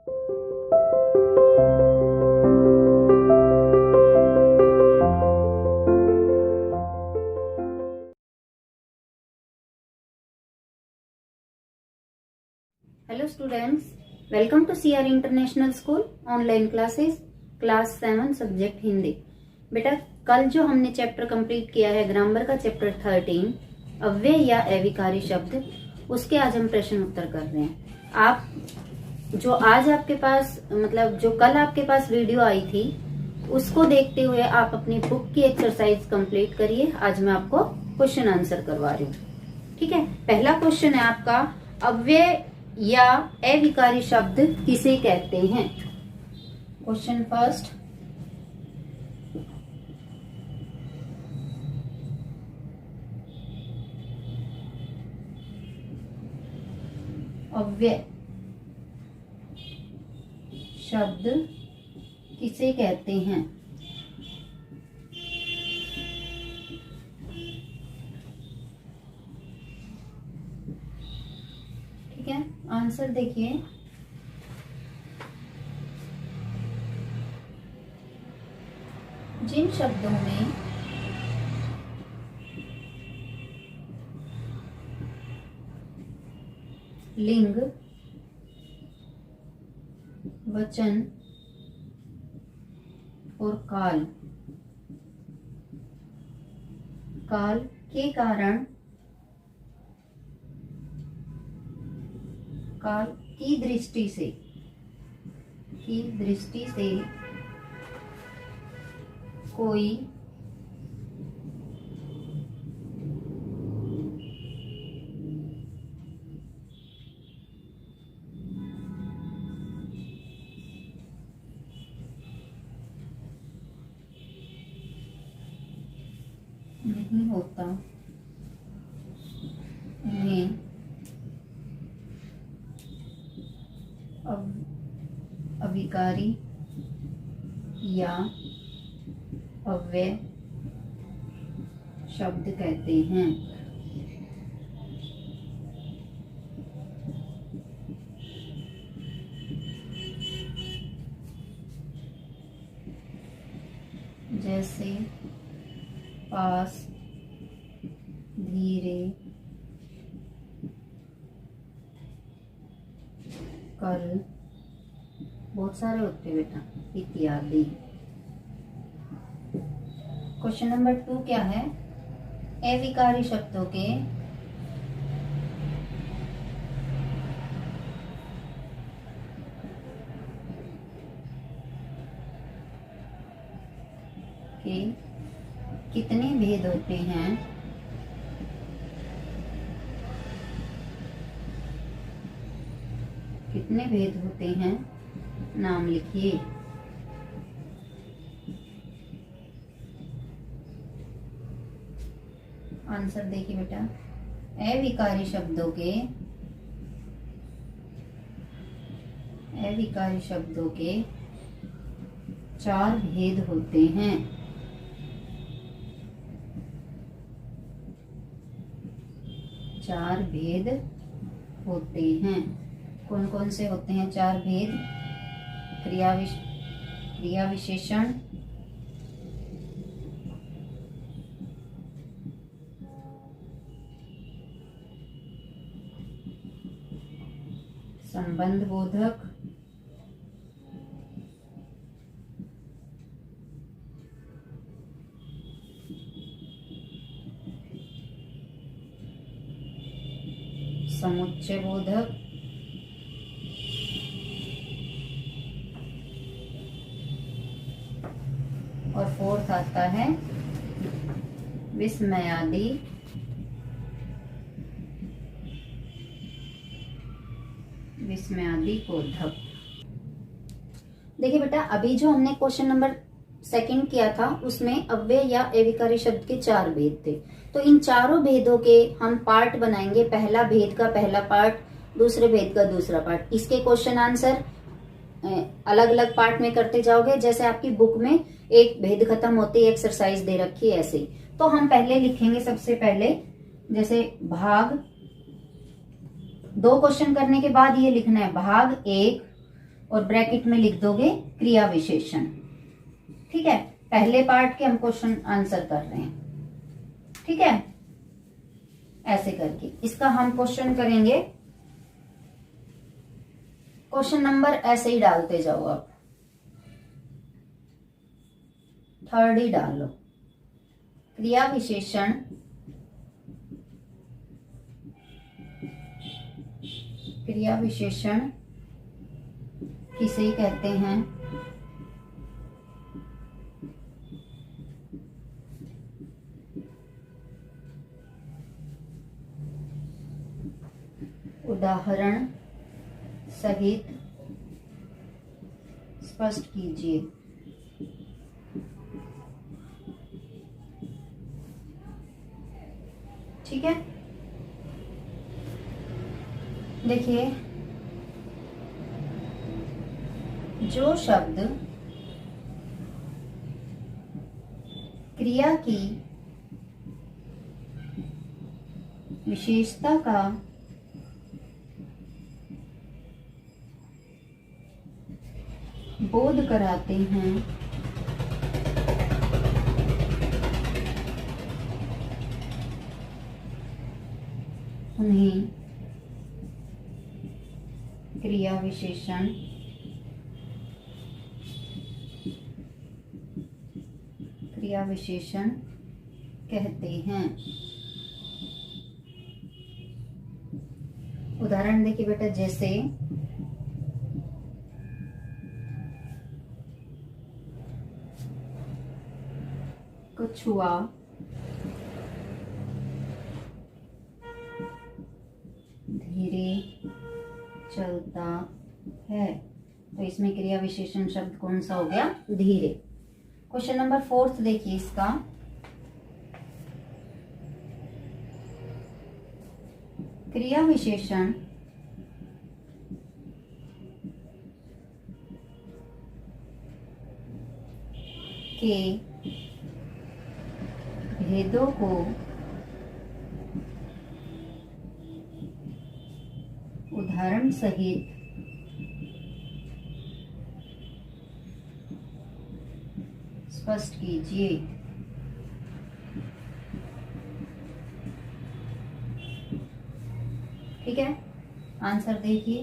Hello students, welcome to CR international school online classes class 7 subject Hindi. बेटा, कल जो हमने चैप्टर कंप्लीट किया है ग्रामर का चैप्टर 13 अव्यय या अविकारी शब्द, उसके आज हम प्रश्न उत्तर कर रहे हैं। आप जो आज आपके पास मतलब जो कल आपके पास वीडियो आई थी उसको देखते हुए आप अपनी बुक की एक्सरसाइज कंप्लीट करिए। आज मैं आपको क्वेश्चन आंसर करवा रही हूँ। ठीक है, पहला क्वेश्चन है आपका, अव्यय या अविकारी शब्द किसे कहते हैं। क्वेश्चन फर्स्ट, अव्यय शब्द किसे कहते हैं। ठीक है, आंसर देखिए। जिन शब्दों में लिंग, वचन और काल के कारण, काल की दृष्टि से कोई नहीं होता, उन्हें अविकारी या अव्यय शब्द कहते हैं। जैसे पास, धीरे, कल, बहुत सारे होते हैं बेटा, इत्यादि। क्वेश्चन नंबर 2 क्या है, अविकारी शब्दों के कितने भेद होते हैं। कितने भेद होते हैं, नाम लिखिए। आंसर देखिए बेटा, अविकारी शब्दों के 4 भेद होते हैं। चार भेद होते हैं। कौन कौन से होते हैं 4 भेद? क्रिया विशेषण, संबंध बोधक, समुच्चय बोधक, और 4th आता है विस्मयादि बोधक। देखिए बेटा, अभी जो हमने क्वेश्चन नंबर 2 किया था उसमें अव्यय या अविकारी शब्द के 4 भेद थे। तो इन चारों भेदों के हम पार्ट बनाएंगे। पहला भेद का पहला पार्ट, दूसरे भेद का दूसरा पार्ट। इसके क्वेश्चन आंसर अलग अलग पार्ट में करते जाओगे। जैसे आपकी बुक में एक भेद खत्म होती है, एक्सरसाइज दे रखी है, ऐसे ही। तो हम पहले लिखेंगे, सबसे पहले जैसे भाग 2 क्वेश्चन करने के बाद ये लिखना है भाग 1 और ब्रैकेट में लिख दोगे क्रिया विशेषण। ठीक है, पहले पार्ट के हम क्वेश्चन आंसर कर रहे हैं। ठीक है, ऐसे करके इसका हम क्वेश्चन करेंगे। क्वेश्चन नंबर ऐसे ही डालते जाओ, आप थर्ड ही डाल लो। क्रिया विशेषण किसे कहते हैं? उदाहरण सहित स्पष्ट कीजिए। ठीक है, देखिए, जो शब्द क्रिया की विशेषता का बोध कराते हैं उन्हें क्रिया विशेषण कहते हैं। उदाहरण देखिए बेटा, जैसे कछुआ धीरे चलता है, तो इसमें क्रिया विशेषण शब्द कौन सा हो गया? धीरे। क्वेश्चन नंबर 4 देखिए, इसका क्रिया विशेषण के भेदों को उदाहरण सहित स्पष्ट कीजिए। ठीक है, आंसर देखिए।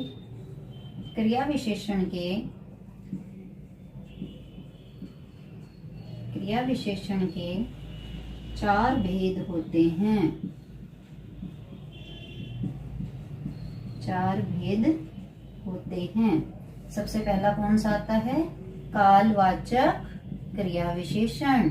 क्रिया विशेषण के 4 भेद होते हैं। 4 भेद होते हैं। सबसे पहला कौन सा आता है? कालवाचक क्रिया विशेषण।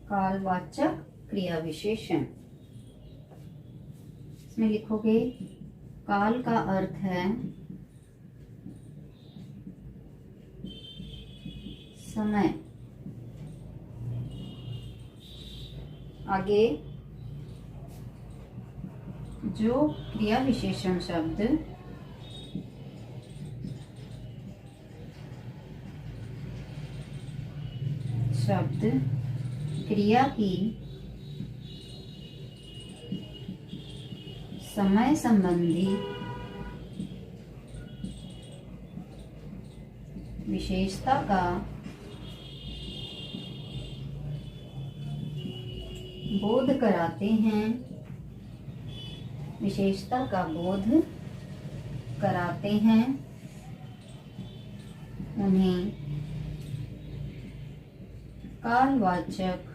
कालवाचक क्रिया विशेषण, इसमें लिखोगे काल का अर्थ है समय। आगे जो क्रिया विशेषण शब्द क्रिया की समय संबंधी विशेषता का बोध कराते हैं, विशेषता का बोध कराते हैं, उन्हें कालवाचक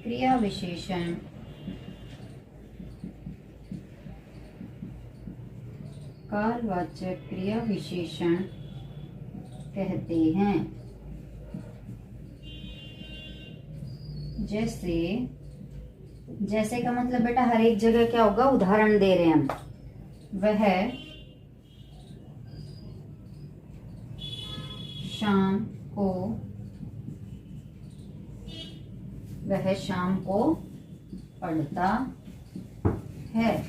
क्रिया विशेषण कहते हैं। जैसे का मतलब बेटा हर एक जगह क्या होगा? उदाहरण दे रहे हैं हम। वह शाम को पढ़ता है।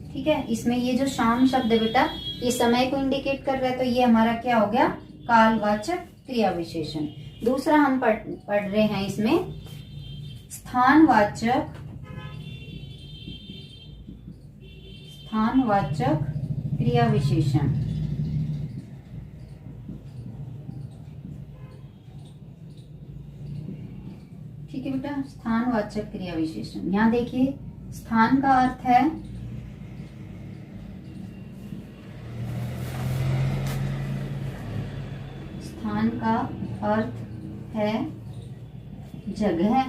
ठीक है, इसमें ये जो शाम शब्द है बेटा, ये समय को इंडिकेट कर रहा है, तो ये हमारा क्या हो गया? कालवाचक क्रिया विशेषण। दूसरा हम पढ़ रहे हैं इसमें स्थानवाचक क्रिया विशेषण। ठीक है बेटा, स्थानवाचक क्रिया विशेषण। यहाँ देखिए, स्थान का अर्थ है जगह।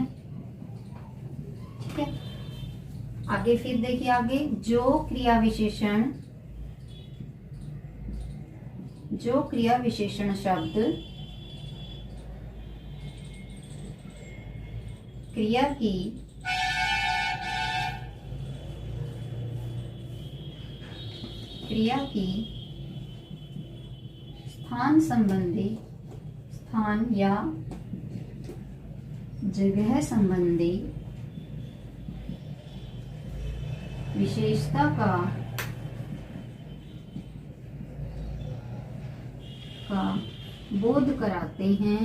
ठीक है, आगे फिर देखिए, आगे जो क्रिया विशेषण शब्द क्रिया की स्थान संबंधी, स्थान या जगह संबंधी विशेषता का बोध कराते हैं,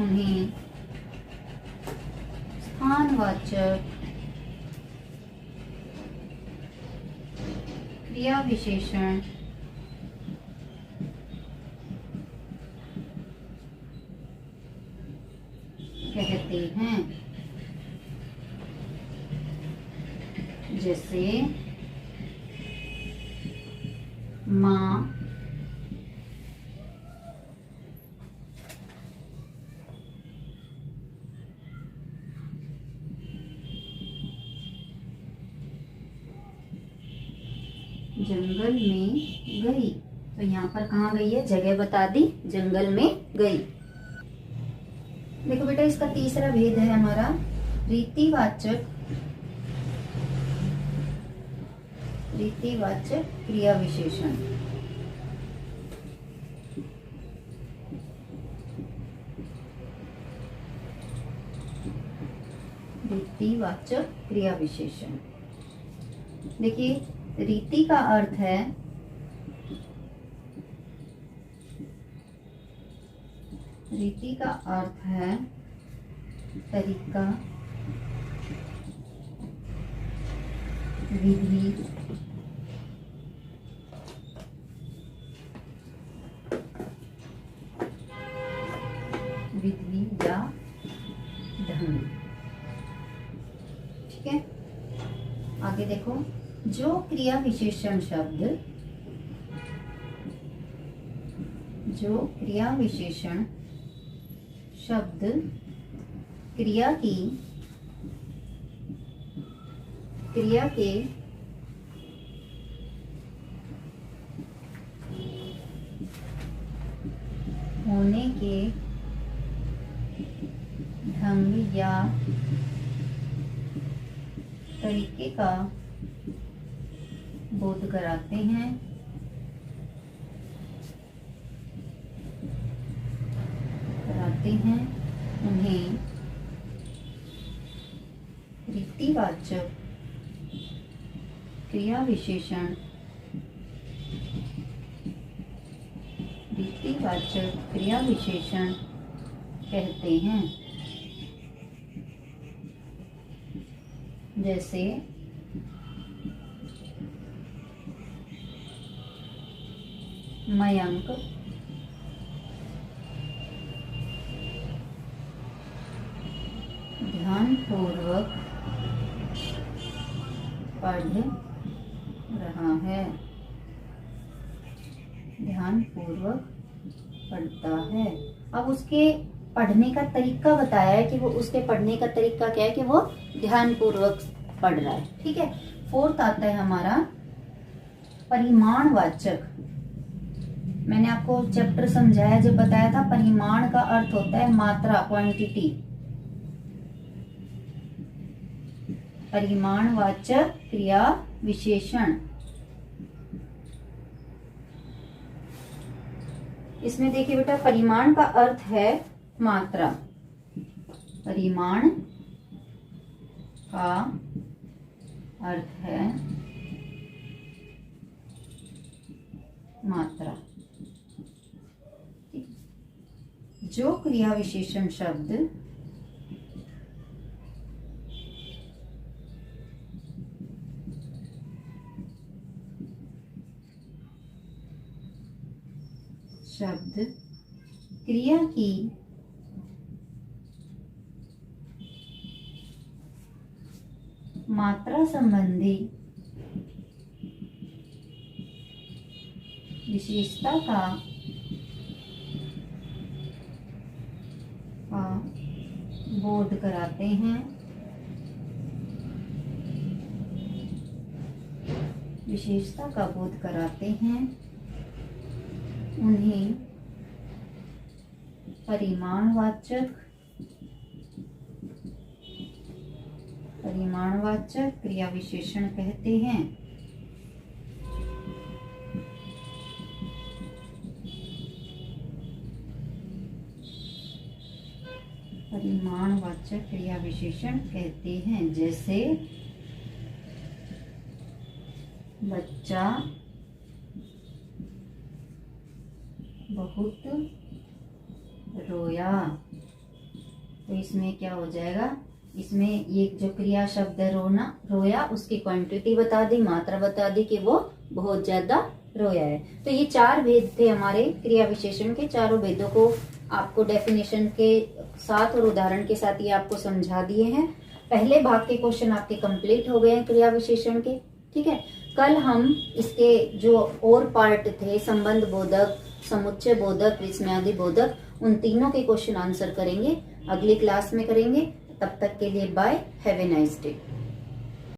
उन्हें स्थानवाचक क्रिया विशेषण कहते हैं। जैसे माँ, जंगल में गई। तो यहाँ पर कहाँ गई है, जगह बता दी, जंगल में गई। देखो बेटा, इसका तीसरा भेद है हमारा रीतिवाचक क्रिया विशेषण। रीतिवाचक क्रिया विशेषण। देखिए, रीति का अर्थ है तरीका, विधि, या ढंग। ठीक है, आगे देखो, जो क्रिया विशेषण शब्द क्रिया के होने के ढंग या तरीके का बोध कराते हैं, उन्हें रीतिवाचक क्रिया विशेषण कहते हैं। जैसे मयंक ध्यानपूर्वक पढ़ रहा है, ध्यानपूर्वक पढ़ता है। अब उसके पढ़ने का तरीका बताया है कि वो उसके पढ़ने का तरीका क्या है कि वो ध्यानपूर्वक पढ़ रहा है। ठीक है, फोर्थ आता है हमारा परिमाणवाचक। मैंने आपको चैप्टर समझाया जब बताया था, परिमाण का अर्थ होता है मात्रा, क्वांटिटी। परिमाणवाचक क्रिया विशेषण, इसमें देखिए बेटा, परिमाण का अर्थ है मात्रा। परिमाण का अर्थ है मात्रा। जो क्रिया विशेषण शब्द क्रिया की मात्रा संबंधी विशेषता का बोध कराते हैं, विशेषता का बोध कराते हैं, उन्हें परिमाणवाचक क्रिया विशेषण कहते हैं। परिमाणवाचक क्रिया विशेषण कहते हैं, जैसे बच्चा बहुत रोया। तो इसमें क्या हो जाएगा, इसमें ये जो क्रिया शब्द है रोया, उसकी क्वांटिटी बता दी, मात्रा बता दी कि वो बहुत ज्यादा रोया है। तो ये 4 भेद थे हमारे क्रिया विशेषण के। चारों भेदों को आपको डेफिनेशन के साथ और उदाहरण के साथ ये आपको समझा दिए हैं। पहले भाग के क्वेश्चन आपके कंप्लीट हो गए हैं क्रिया विशेषण के। ठीक है, कल हम इसके जो और पार्ट थे, संबंध बोधक, समुच्चय बोधक, विस्मयादि बोधक, उन तीनों के क्वेश्चन आंसर करेंगे, अगली क्लास में करेंगे। तब तक के लिए bye, have a nice day.